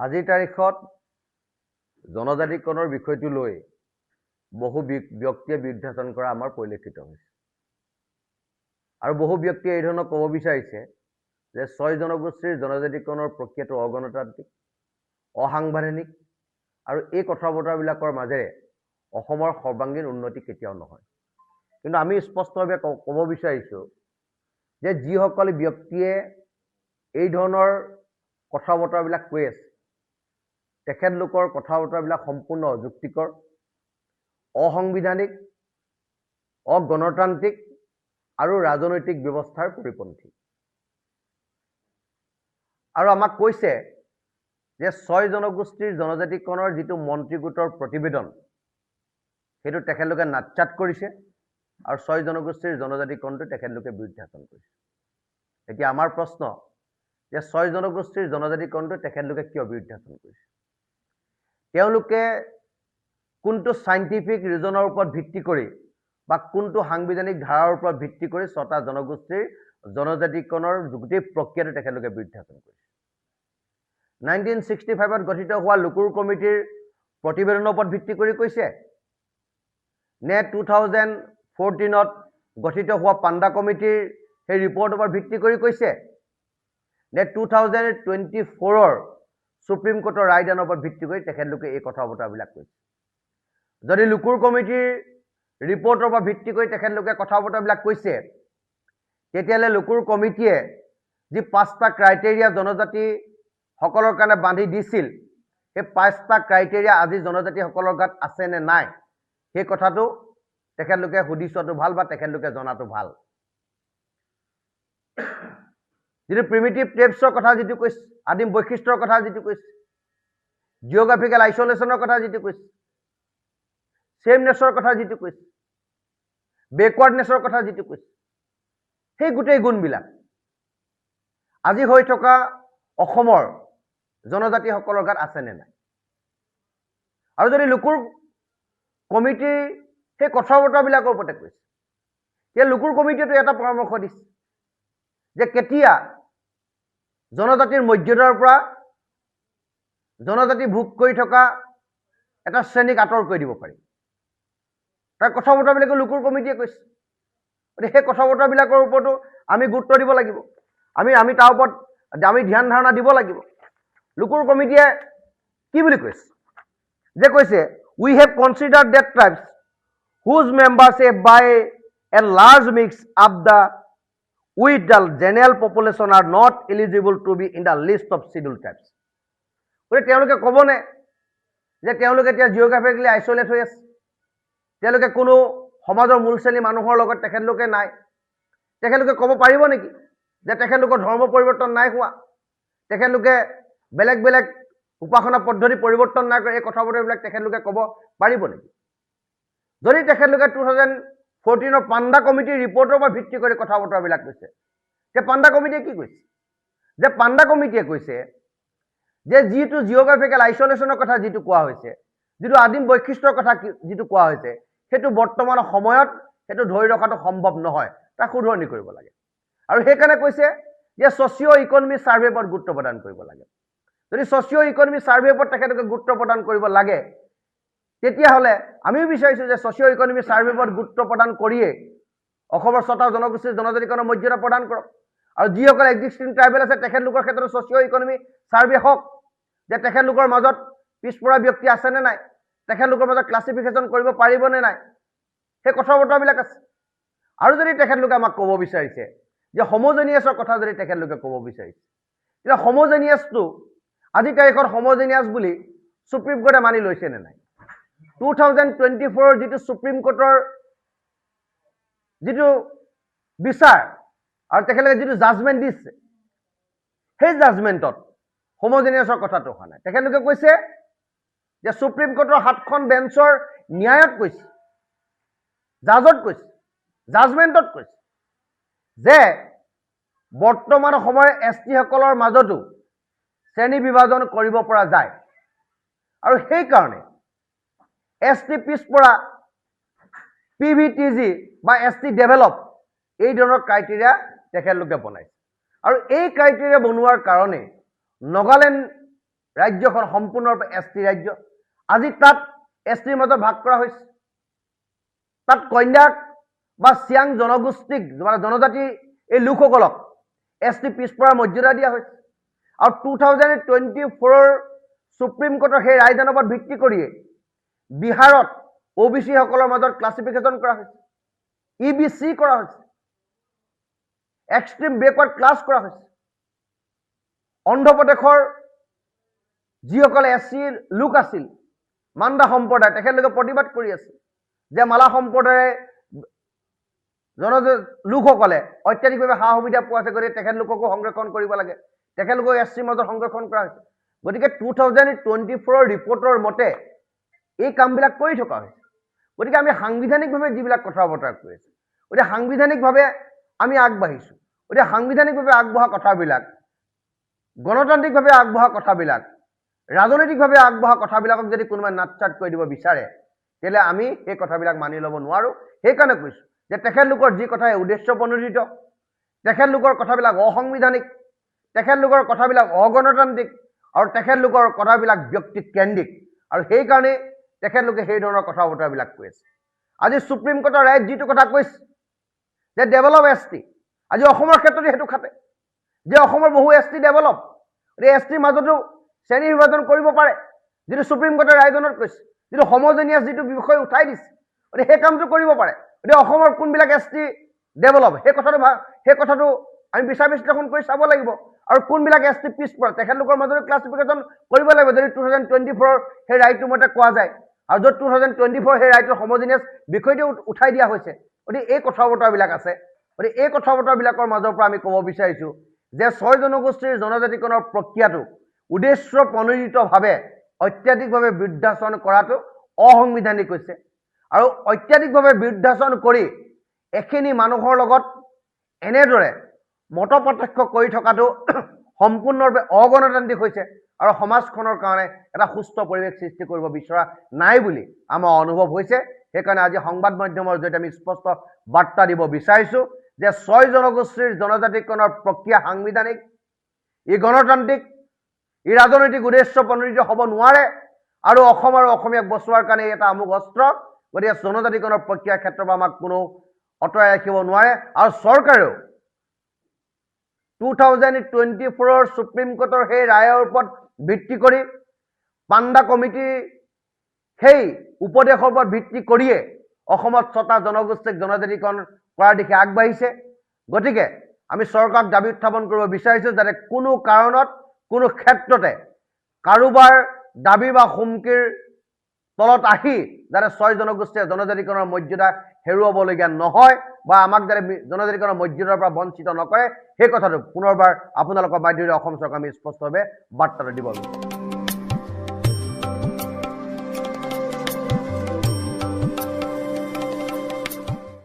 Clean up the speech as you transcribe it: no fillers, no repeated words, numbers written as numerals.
আজিৰ তাৰিখত জনজাতিকৰণৰ বিষয়টো লৈ বহু ব্যক্তিয়ে বিৰুদ্ধাচৰণ কৰা আমাৰ পৰিলক্ষিত হৈছে আৰু বহু ব্যক্তিয়ে এই ধৰণৰ ক'ব বিচাৰিছে যে ৬ জনগোষ্ঠীৰ জনজাতিকৰণৰ প্ৰক্ৰিয়াটো অগণতান্ত্ৰিক, অসাংবিধানিক আৰু এই কথা বতৰাবিলাকৰ মাজেৰে অসমৰ সৰ্বাংগীন উন্নতি কেতিয়াও নহয়। কিন্তু আমি স্পষ্টভাৱে ক'ব বিচাৰিছোঁ যে যিসকল ব্যক্তিয়ে এই ধৰণৰ কথা বতৰাবিলাক কৈ আছে তেখেতলোকৰ কথা বতৰাবিলাক সম্পূৰ্ণ অযুক্তিকৰ, অসাংবিধানিক, অগণতান্ত্ৰিক আৰু ৰাজনৈতিক ব্যৱস্থাৰ পৰিপন্থী। আৰু আমাক কৈছে যে ৬ জনগোষ্ঠীৰ জনজাতিকৰণৰ যিটো মন্ত্ৰী গোটৰ প্ৰতিবেদন সেইটো তেখেতলোকে নাটচাট কৰিছে আৰু ৬ জনগোষ্ঠীৰ জনজাতিকৰণটো তেখেতলোকে বিৰুদ্ধাচৰণ কৰিছে। এতিয়া আমাৰ প্ৰশ্ন যে ৬ জনগোষ্ঠীৰ জনজাতিকৰণটো তেখেতলোকে কিয় বিৰুদ্ধাচৰণ কৰিছে? তেওঁলোকে কোনটো সাইণ্টিফিক ৰিজনৰ ওপৰত ভিত্তি কৰি বা কোনটো সাংবিধানিক ধাৰাৰ ওপৰত ভিত্তি কৰি ৬টা জনগোষ্ঠীৰ জনজাতিকৰণৰ গোটেই প্ৰক্ৰিয়াটো তেখেতলোকে বিৰুদ্ধাচৰণ কৰিছে? 1965ত গঠিত হোৱা লুকুৰ কমিটিৰ প্ৰতিবেদনৰ ওপৰত ভিত্তি কৰি কৈছে নে 2014ত গঠিত হোৱা পাণ্ডা কমিটিৰ সেই ৰিপৰ্টৰ ওপৰত ভিত্তি কৰি কৈছে নে 2024ৰ সুপ্ৰিম কোৰ্টৰ ৰায়দানৰ ওপৰত ভিত্তি কৰি তেখেতলোকে এই কথা বতৰাবিলাক কৈছে? যদি লুকুৰ কমিটিৰ ৰিপৰ্টৰ ওপৰত ভিত্তি কৰি তেখেতলোকে কথা বতৰাবিলাক কৈছে তেতিয়াহ'লে লুকুৰ কমিটিয়ে যি 5টা ক্ৰাইটেৰিয়া জনজাতিসকলৰ কাৰণে বান্ধি দিছিল সেই 5টা ক্ৰাইটেৰিয়া আজি জনজাতিসকলৰ গাত আছে নে নাই সেই কথাটো তেখেতলোকে সুধি চোৱাটো ভাল বা তেখেতলোকে জনাটো ভাল। যিটো প্ৰিমিটিভ ট্ৰেপছৰ কথা যিটো কৈছে, আদিম বৈশিষ্ট্যৰ কথা যিটো কৈছে, জিঅ'গ্ৰাফিকেল আইচলেশ্যনৰ কথা যিটো কৈছে, ছেমনেছৰ কথা যিটো কৈছে, বেকৱাৰ্ডনেছৰ কথা যিটো কৈছে, সেই গোটেই গুণবিলাক আজি হৈ থকা অসমৰ জনজাতিসকলৰ গাত আছে নে নাই? আৰু যদি লুকুৰ কমিটিৰ সেই কথা বতৰাবিলাকৰ ওপৰতে কৈছে তেতিয়া লুকুৰ কমিটিয়েতো এটা পৰামৰ্শ দিছে যে কেতিয়া জনজাতিৰ মৰ্যাদাৰ পৰা জনজাতি ভোগ কৰি থকা এটা শ্ৰেণীক আঁতৰ কৰি দিব পাৰি। তাৰ কথা বতৰাবিলাকে লুকুৰ কমিটিয়ে কৈছে। গতিকে সেই কথা বতৰাবিলাকৰ ওপৰতো আমি গুৰুত্ব দিব লাগিব, আমি তাৰ ওপৰত আমি ধ্যান ধাৰণা দিব লাগিব। লুকুৰ কমিটিয়ে কি বুলি কৈছে যে কৈছে we have considered that tribes whose membership by a large mix of the with the general population are not eligible to be in the list of scheduled tribes. গতিকে তেওঁলোকে ক'বনে যে তেওঁলোকে এতিয়া জিঅ'গ্ৰাফিকেলি আইচলেট হৈ আছে, তেওঁলোকে কোনো সমাজৰ মূল শ্ৰেণী মানুহৰ লগত তেখেতলোকে নাই? তেখেতলোকে ক'ব পাৰিব নেকি যে তেখেতলোকৰ ধৰ্ম পৰিৱৰ্তন নাই হোৱা, তেখেতলোকে বেলেগ বেলেগ উপাসনা পদ্ধতি পৰিৱৰ্তন নাই কৰে? এই কথা বতৰাবিলাক তেখেতলোকে ক'ব পাৰিব নেকি? যদি তেখেতলোকে 2014ৰ পাণ্ডা কমিটিৰ ৰিপৰ্টৰ পৰা ভিত্তি কৰি কথা বতৰাবিলাক কৈছে যে পাণ্ডা কমিটিয়ে কি কৈছে? যে পাণ্ডা কমিটিয়ে কৈছে যে যিটো জিঅ'গ্ৰাফিকেল আইচলেশ্যনৰ কথা যিটো কোৱা হৈছে, যিটো আদিম বৈশিষ্ট্যৰ কথা যিটো কোৱা হৈছে, সেইটো বৰ্তমান সময়ত সেইটো ধৰি ৰখাটো সম্ভৱ নহয়, তাক শুধৰণি কৰিব লাগে। আৰু সেইকাৰণে কৈছে যে ছ'চিঅ' ইকনমিক ছাৰ্ভেৰ ওপৰত গুৰুত্ব প্ৰদান কৰিব লাগে। যদি ছ'চিঅ' ইকনমিক ছাৰ্ভেৰ ওপৰত তেখেতলোকে গুৰুত্ব প্ৰদান কৰিব লাগে তেতিয়াহ'লে আমিও বিচাৰিছোঁ যে ছ'চিঅ' ইকনমিক ছাৰ্ভেৰ ওপৰত গুৰুত্ব প্ৰদান কৰিয়েই অসমৰ 6টা জনগোষ্ঠীৰ জনজাতিকৰণৰ মৰ্যাদা প্ৰদান কৰক। আৰু যিসকল এক্সিষ্টিং ট্ৰাইবেল আছে তেখেতলোকৰ ক্ষেত্ৰত ছ'চিঅ' ইকনমিক ছাৰ্ভে হওক যে তেখেতলোকৰ মাজত পিছপৰা ব্যক্তি আছে নে নাই, তেখেতলোকৰ মাজত ক্লাছিফিকেশ্যন কৰিব পাৰিব নে নাই, সেই কথা বতৰাবিলাক আছে। আৰু যদি তেখেতলোকে আমাক ক'ব বিচাৰিছে যে হোমোজেনিয়াছৰ কথা যদি তেখেতলোকে ক'ব বিচাৰিছে তেতিয়া হোমোজেনিয়াছটো আজি তাৰিখত হোমোজেনিয়াছ বুলি সুপ্ৰিম কোৰ্টে মানি লৈছে নে নাই? 2024ৰ যিটো সুপ্ৰিম কোৰ্টৰ যিটো বিচাৰ আৰু তেখেতলোকে যিটো জাজমেণ্ট দিছে সেই জাজমেণ্টত হোমোজেনিয়াছৰ কথাটো অহা নাই। তেখেতলোকে কৈছে যে সুপ্ৰিম কোৰ্টৰ 7খন বেঞ্চৰ ন্যায়ত কৈছে, জাজত কৈছে, জাজমেণ্টত কৈছে যে বৰ্তমান সময়ৰ এছটিসকলৰ মাজতো শ্ৰেণী বিভাজন কৰিব পৰা যায় আৰু সেইকাৰণে এছটি পিছপৰা, PVTG বা এছটি ডেভেলপ এই ধৰণৰ ক্ৰাইটেৰিয়া তেখেতলোকে বনাইছে। আৰু এই ক্ৰাইটেৰিয়া বনোৱাৰ কাৰণে নাগালেণ্ড ৰাজ্যখন সম্পূৰ্ণৰূপে এছ টি ৰাজ্য। আজি তাত এছ টিৰ মাজত ভাগ কৰা হৈছে। তাত কন্যাক বা চিয়াং জনগোষ্ঠীক মানে জনজাতি এই লোকসকলক এছ টি পিছপৰা মৰ্যাদা দিয়া হৈছে। আৰু 2024 সুপ্ৰিম কোৰ্টৰ সেই ৰায়দানৰ ওপৰত ভিত্তি কৰিয়ে বিহাৰত OBC সকলৰ মাজত ক্লাছিফিকেশ্যন কৰা হৈছে, EBC কৰা হৈছে, এক্সট্ৰিম বেকৱাৰ্ড ক্লাছ কৰা হৈছে। অন্ধ্ৰপ্ৰদেশৰ যিসকল SC লোক আছিল মাণ্ডা সম্প্ৰদায়, তেখেতলোকে প্ৰতিবাদ কৰি আছে যে মালা সম্প্ৰদায়ে লোকসকলে অত্যাধিকভাৱে সা সুবিধা পোৱা আছে, গতিকে তেখেতলোককো সংৰক্ষণ কৰিব লাগে, তেখেতলোকক SCৰ মাজত সংৰক্ষণ কৰা হৈছে। গতিকে 2024 ৰিপৰ্টৰ মতে এই কামবিলাক কৰি থকা হৈছে। গতিকে আমি সাংবিধানিকভাৱে যিবিলাক কথা বতৰা কৈ আছো, গতিকে সাংবিধানিকভাৱে আমি আগবাঢ়িছো। গতিকে সাংবিধানিকভাৱে আগবঢ়া কথাবিলাক, গণতান্ত্ৰিকভাৱে আগবঢ়া কথাবিলাক, ৰাজনৈতিকভাৱে আগবঢ়া কথাবিলাকক যদি কোনোবাই নাটচাট কৰি দিব বিচাৰে, তেতিয়াহ'লে আমি সেই কথাবিলাক মানি ল'ব নোৱাৰো। সেইকাৰণে কৈছো যে তেখেতলোকৰ যি কথাই উদ্দেশ্য প্ৰণোদিত, তেখেতলোকৰ কথাবিলাক অসাংবিধানিক, তেখেতলোকৰ কথাবিলাক অগণতান্ত্ৰিক, আৰু তেখেতলোকৰ কথাবিলাক ব্যক্তিকেন্দ্ৰিক, আৰু সেইকাৰণে তেখেতলোকে সেই ধৰণৰ কথা বতৰাবিলাক কৈ আছে। আজি সুপ্ৰিম কোৰ্টৰ ৰায়ত যিটো কথা কৈছে যে ডেভেলপ ST, আজি অসমৰ ক্ষেত্ৰত সেইটো খাটে যে অসমৰ বহু ST ডেভেলপ, এই STৰ মাজতো শ্ৰেণী বিভাজন কৰিব পাৰে, যিটো সুপ্ৰিম কোৰ্টৰ ৰায়দানত কৈছে, যিটো সমজনীয়া যিটো বিষয় উঠাই দিছে, গতিকে সেই কামটো কৰিব পাৰে। গতিকে অসমৰ কোনবিলাক ST ডেভেলপ সেই কথাটো আমি বিচাৰ বিশ্লেষণ কৰি চাব লাগিব, আৰু কোনবিলাক ST পিছপৰা তেখেতলোকৰ মাজত ক্লাছিফিকেশ্যন কৰিব লাগিব, যদি 2024 সেই ৰায়টোৰ মতে কোৱা যায়, আৰু য'ত 2024 সেই ৰায়টোৰ সমজনীয়া বিষয়টো উঠাই দিয়া হৈছে। গতিকে এই কথা বতৰাবিলাক আছে। গতিকে এই কথা বতৰাবিলাকৰ মাজৰ পৰা আমি ক'ব বিচাৰিছো যে 6 জনগোষ্ঠীৰ জনজাতিকৰণৰ প্ৰক্ৰিয়াটো উদ্দেশ্য প্ৰণোদিতভাৱে অত্যাধিকভাৱে বিৰুদ্ধাচৰণ কৰাটো অসাংবিধানিক হৈছে, আৰু অত্যাধিকভাৱে বিৰুদ্ধাচৰণ কৰি এখিনি মানুহৰ লগত এনেদৰে মত পাৰ্থক্য কৰি থকাটো সম্পূৰ্ণৰূপে অগণতান্ত্ৰিক হৈছে, আৰু সমাজখনৰ কাৰণে এটা সুস্থ পৰিৱেশ সৃষ্টি কৰিব বিচৰা নাই বুলি আমাৰ অনুভৱ হৈছে। সেইকাৰণে আজি সংবাদ মাধ্যমৰ জৰিয়তে আমি স্পষ্ট বাৰ্তা দিব বিচাৰিছো যে 6 জনগোষ্ঠীৰ জনজাতিকৰণৰ প্ৰক্ৰিয়া সাংবিধানিক, ই গণতান্ত্ৰিক, ই ৰাজনৈতিক উদ্দেশ্য প্ৰণোদিত হ'ব নোৱাৰে, আৰু অসম আৰু অসমীয়াক বচোৱাৰ কাৰণে এটা আমোঘ অস্ত্ৰ। গতিকে জনজাতিকৰণৰ প্ৰক্ৰিয়াৰ ক্ষেত্ৰৰ পৰা আমাক কোনো অঁতৰাই ৰাখিব নোৱাৰে, আৰু চৰকাৰেও 2024 সুপ্ৰিম কোৰ্টৰ সেই ৰায়ৰ ওপৰত ভিত্তি কৰি পাণ্ডা কমিটি সেই উপদেশৰ ওপৰত ভিত্তি কৰিয়ে অসমত 6টা জনগোষ্ঠীক জনজাতিকৰণ কৰাৰ দিশে আগবাঢ়িছে। গতিকে আমি চৰকাৰক দাবী উত্থাপন কৰিব বিচাৰিছো যাতে কোনো কাৰণত কোনো ক্ষেত্ৰতে কাৰোবাৰ দাবী বা হুমকিৰ তলত আহি যাতে 6 জনগোষ্ঠীয়ে জনজাতিকৰণৰ মৰ্যাদা হেৰুৱাবলগীয়া নহয়, বা আমাক যাতে জনজাতিকৰণৰ মৰ্যাদাৰ পৰা বঞ্চিত নকৰে, সেই কথাটো পুনৰবাৰ আপোনালোকৰ মাধ্যমেৰে অসম চৰকাৰে আমি স্পষ্টভাৱে বাৰ্তাটো দিব বিচাৰিছোঁ।